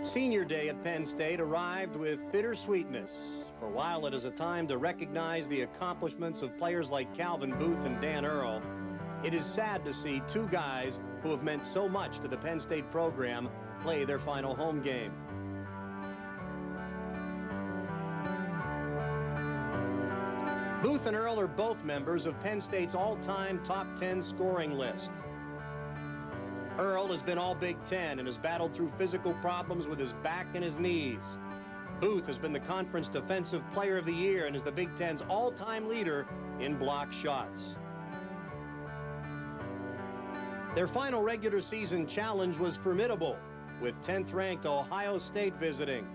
Senior Day at Penn State arrived with bittersweetness. For while it is a time to recognize the accomplishments of players like Calvin Booth and Dan Earl, it is sad to see two guys who have meant so much to the Penn State program play their final home game. Booth and Earl are both members of Penn State's all-time top 10 scoring list. Earl has been all Big Ten and has battled through physical problems with his back and his knees. Booth has been the Conference Defensive Player of the Year and is the Big Ten's all-time leader in block shots. Their final regular season challenge was formidable, with 10th-ranked Ohio State visiting.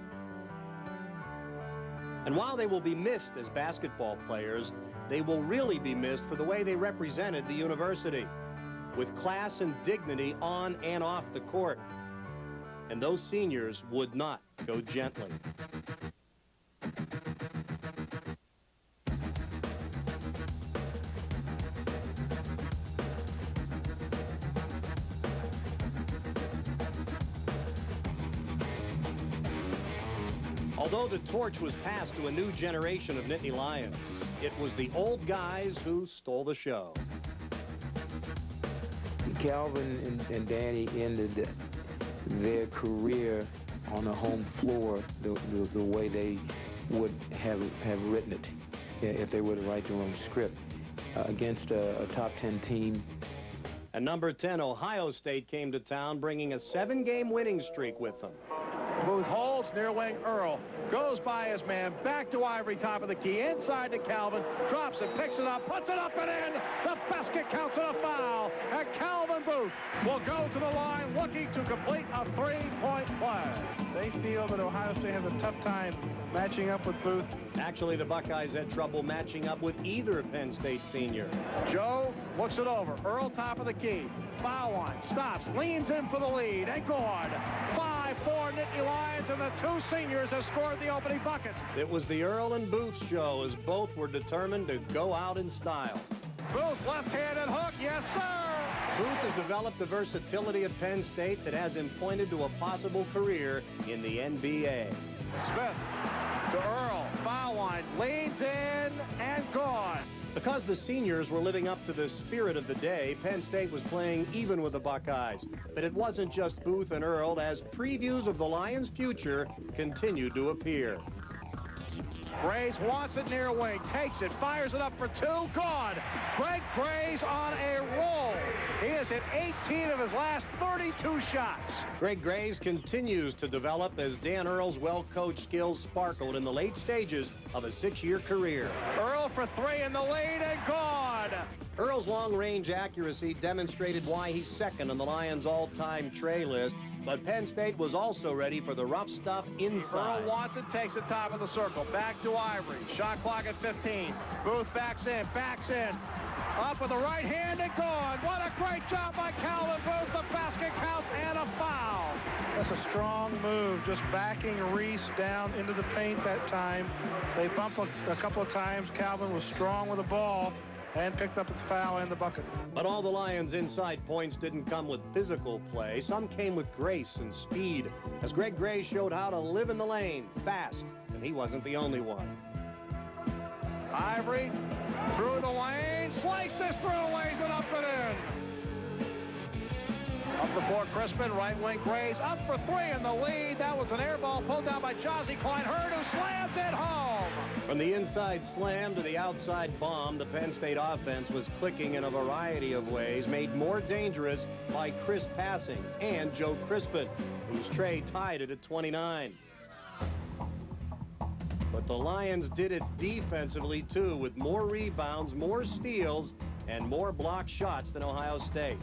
And while they will be missed as basketball players, they will really be missed for the way they represented the university, with class and dignity on and off the court. And those seniors would not go gently. Although the torch was passed to a new generation of Nittany Lions, it was the old guys who stole the show. Calvin and Danny ended their career on the home floor the way they would have written it if they were to write their own script against a top 10 team. And number 10, Ohio State, came to town bringing a 7-game winning streak with them. Booth holds near wing. Earl goes by his man, back to Ivory, top of the key, inside to Calvin, drops it, picks it up, puts it up and in. The basket counts and a foul, and Calvin Booth will go to the line looking to complete a 3-point play. They feel that Ohio State has a tough time matching up with Booth. Actually, the Buckeyes had trouble matching up with either Penn State senior. Joe looks it over. Earl, top of the key. Foul line, stops, leans in for the lead, and good. 5-4 Nittany Lions, and the two seniors have scored the opening buckets. It was the Earl and Booth show, as both were determined to go out in style. Booth, left-handed hook, yes, sir! Booth has developed the versatility at Penn State that has him pointed to a possible career in the NBA. Smith to Earl, foul line, leans in, and gone. Because the seniors were living up to the spirit of the day, Penn State was playing even with the Buckeyes. But it wasn't just Booth and Earl, as previews of the Lions' future continued to appear. Grays wants it near wing, takes it, fires it up for two, gone. Greg Grays on a roll. He has hit 18 of his last 32 shots. Greg Grays continues to develop as Dan Earl's well-coached skills sparkled in the late stages of a 6-year career. Earl for three in the lead and gone. Earl's long-range accuracy demonstrated why he's second on the Lions' all-time tray list, but Penn State was also ready for the rough stuff inside. Earl wants it, takes the top of the circle, back to Ivory. Shot clock at 15. Booth backs in, up with the right hand and gone. What a great job by Calvin Booth. The basket counts and a foul. That's a strong move, just backing Reese down into the paint that time. They bumped a couple of times. Calvin was strong with the ball and picked up the foul and the bucket. But all the Lions' inside points didn't come with physical play. Some came with grace and speed, as Greg Gray showed how to live in the lane fast, and he wasn't the only one. Ivory through the lane, slices through, lays it up and in. Up the floor, Crispin, right wing, Grays, up for three in the lead. That was an air ball pulled down by Jazzy Cline-Heard, who slams it home. From the inside slam to the outside bomb, the Penn State offense was clicking in a variety of ways, made more dangerous by crisp passing and Joe Crispin, whose tray tied it at 29. But the Lions did it defensively, too, with more rebounds, more steals, and more block shots than Ohio State.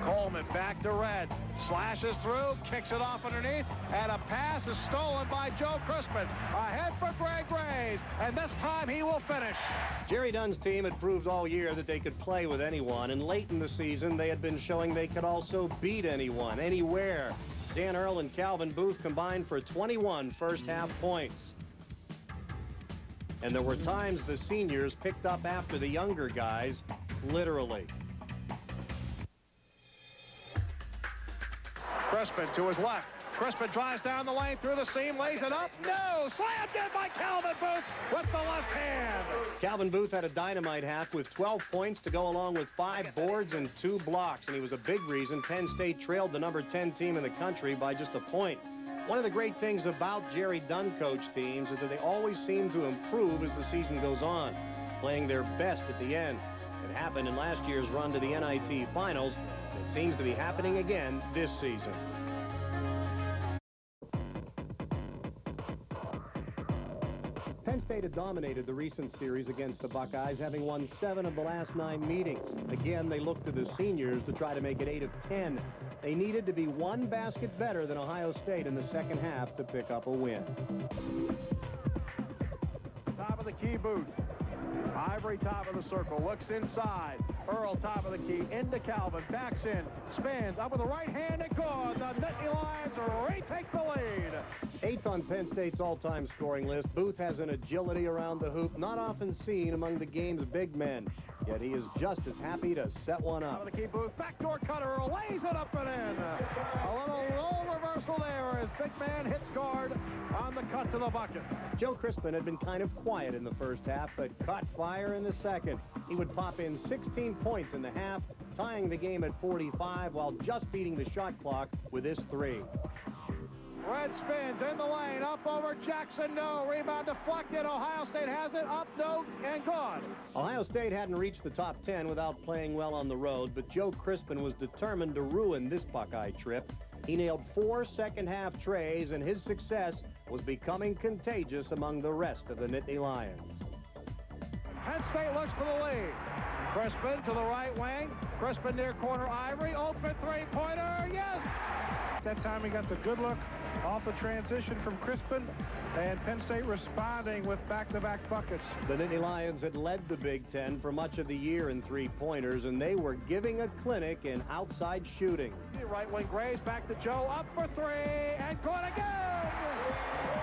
Coleman back to Red, slashes through, kicks it off underneath, and a pass is stolen by Joe Crispin. Ahead for Greg Grays, and this time he will finish. Jerry Dunn's team had proved all year that they could play with anyone, and late in the season they had been showing they could also beat anyone, anywhere. Dan Earl and Calvin Booth combined for 21 first-half points. And there were times the seniors picked up after the younger guys, literally. Crispin to his left. Crispin drives down the lane through the seam, lays it up. No! Slammed in by Calvin Booth with the left hand. Calvin Booth had a dynamite half with 12 points to go along with 5 boards and 2 blocks, and he was a big reason Penn State trailed the number 10 team in the country by just a point. One of the great things about Jerry Dunn coach teams is that they always seem to improve as the season goes on, playing their best at the end. It happened in last year's run to the NIT Finals, and it seems to be happening again this season. Penn State had dominated the recent series against the Buckeyes, having won 7 of the last 9 meetings. Again, they looked to the seniors to try to make it 8 of 10. They needed to be 1 basket better than Ohio State in the second half to pick up a win. Top of the key, Booth. Ivory, top of the circle, looks inside. Earl, top of the key, into Calvin, backs in, spins, up with the right hand and good. The Nittany Lions retake the lead. 8th on Penn State's all-time scoring list, Booth has an agility around the hoop not often seen among the game's big men. Yet he is just as happy to set one up. Top of the key, Booth, backdoor cutter, Earl lays it up and in. A little roll reversal there as big man hits guard on the cut to the bucket. Joe Crispin had been kind of quiet in the first half, but caught fire in the second. He would pop in 16 points in the half, tying the game at 45 while just beating the shot clock with this 3. Red spins in the lane, up over Jackson, no. Rebound deflected. Ohio State has it, up, no, and gone. Ohio State hadn't reached the top 10 without playing well on the road, but Joe Crispin was determined to ruin this Buckeye trip. He nailed 4 second-half trays, and his success was becoming contagious among the rest of the Nittany Lions. Penn State looks for the lead. Crispin to the right wing. Crispin near corner Ivory. Open three-pointer. Yes! That time he got the good look off the transition from Crispin, and Penn State responding with back-to-back buckets. The Nittany Lions had led the Big Ten for much of the year in three-pointers, and they were giving a clinic in outside shooting. Right wing Graves back to Joe, up for 3, and good again!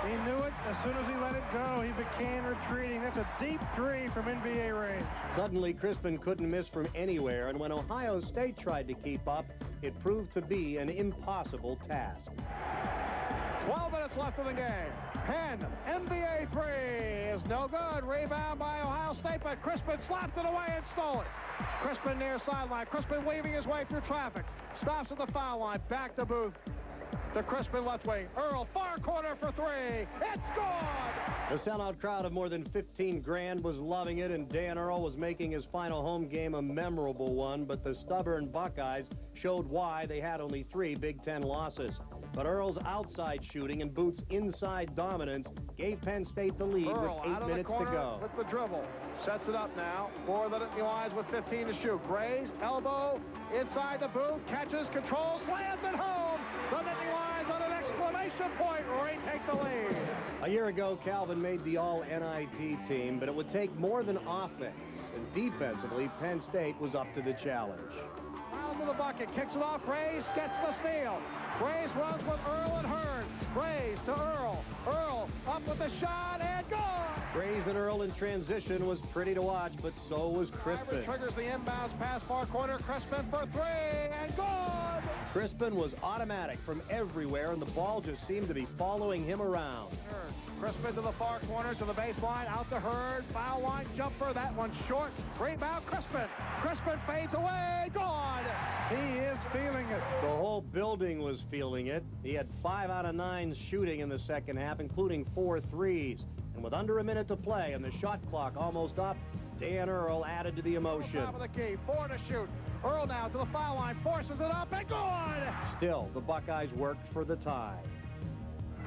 He knew it. As soon as he let it go, he began retreating. That's a deep 3 from NBA range. Suddenly, Crispin couldn't miss from anywhere, and when Ohio State tried to keep up, it proved to be an impossible task. 12 minutes left in the game. Penn, NBA 3 is no good. Rebound by Ohio State, but Crispin slapped it away and stole it. Crispin near sideline. Crispin weaving his way through traffic. Stops at the foul line. Back to Booth. To Crispin left wing. Earl, far corner for 3. It's good! The sellout crowd of more than 15 grand was loving it, and Dan Earl was making his final home game a memorable one, but the stubborn Buckeyes showed why they had only 3 Big Ten losses. But Earl's outside shooting and Booth's inside dominance gave Penn State the lead Earl, with 8 minutes to go. With the dribble. Sets it up now for the Nittany Lions with 15 to shoot. Graves, elbow, inside the Booth, catches, controls, slams it home. The Nittany Lions on an exclamation point retake the lead. A year ago, Calvin made the all-NIT team, but it would take more than offense. And defensively, Penn State was up to the challenge. Down to the bucket, kicks it off, Graves gets the steal. Graves runs with Earl and Heard. Graves to Earl. Earl up with the shot and goal. Graves and Earl in transition was pretty to watch, but so was Crispin. Triggers the inbounds pass far corner. Crispin for 3 and good. Crispin was automatic from everywhere, and the ball just seemed to be following him around. Crispin to the far corner, to the baseline, out to Heard. Foul line jumper. That one's short. Rebound, Crispin. Crispin fades away. Gone. He is feeling it. The whole building was feeling it. He had 5 out of 9 shooting in the second half, including 4 threes. And with under a minute to play and the shot clock almost up, Dan Earl added to the emotion. Top of the key, 4 to shoot. Earl now to the foul line, forces it up and good. Still, the Buckeyes worked for the tie.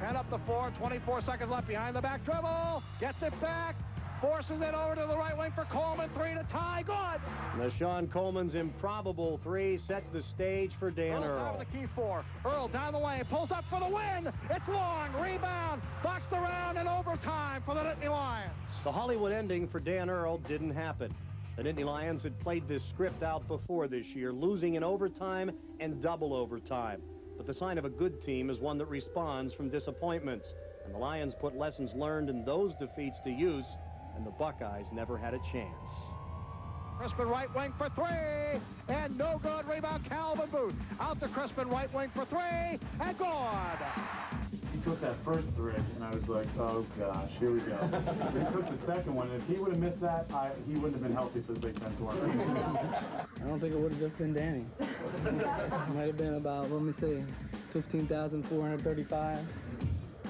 Penn up the floor, 24 seconds left behind the back dribble. Gets it back, forces it over to the right wing for Coleman. 3 to tie, good. LaShawn Coleman's improbable 3 set the stage for Dan Earl. Top of the key 4. Earl down the lane, pulls up for the win. It's long, rebound, boxed around in overtime for the Nittany Lions. The Hollywood ending for Dan Earl didn't happen. The Nittany Lions had played this script out before this year, losing in overtime and double overtime. But the sign of a good team is one that responds from disappointments. And the Lions put lessons learned in those defeats to use, and the Buckeyes never had a chance. Crispin right wing for 3, and no good. Rebound, Calvin Booth. Out Out to Crispin, right wing for three, and gone. He took that first three, and I was like, oh gosh, here we go. But he took the second one, and if he would have missed that, he wouldn't have been healthy for the Big Ten tournament. I don't think it would have just been Danny. It might have been about, let me see, 15,435,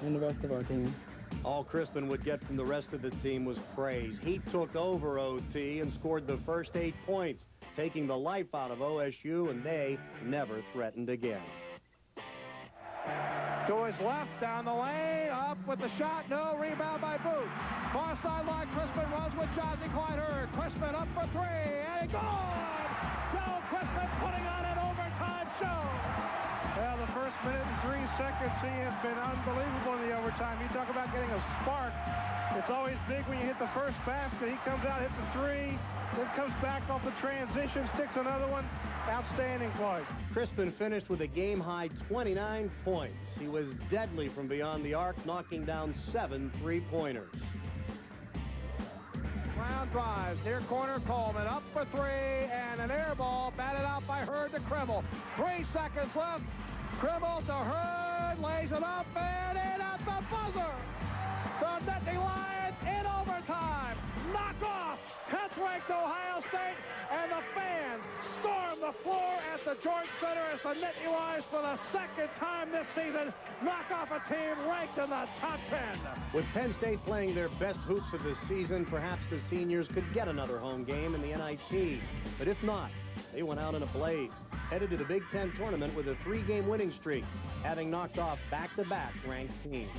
and the rest of our team. All Crispin would get from the rest of the team was praise. He took over OT and scored the first 8 points, taking the life out of OSU, and they never threatened again. To his left, down the lane, up with the shot, no, rebound by Booth. Far sideline, Crispin runs with Jazzy Cline-Heard. Crispin up for three, and gone! Joe Crispin putting on an overtime show. Well, the first minute and 3 seconds, he has been unbelievable in the overtime. You talk about getting a spark. It's always big when you hit the first basket. He comes out, hits a three, then comes back off the transition, sticks another one. Outstanding play. Crispin finished with a game-high 29 points. He was deadly from beyond the arc, knocking down 7 3-pointers. Brown drives, near corner, Coleman up for three, and an air ball batted out by Hurd to Krimmel. 3 seconds left. Krimmel to Hurd, lays it up, and in at the buzzer. The Nittany Lions in overtime. Knock off 10th-ranked Ohio State, and the fans storm the floor at the Jordan Center as the Nittany Lions, for the second time this season, knock off a team ranked in the top 10. With Penn State playing their best hoops of the season, perhaps the seniors could get another home game in the NIT. But if not, they went out in a blaze, headed to the Big Ten tournament with a 3-game winning streak, having knocked off back-to-back ranked teams.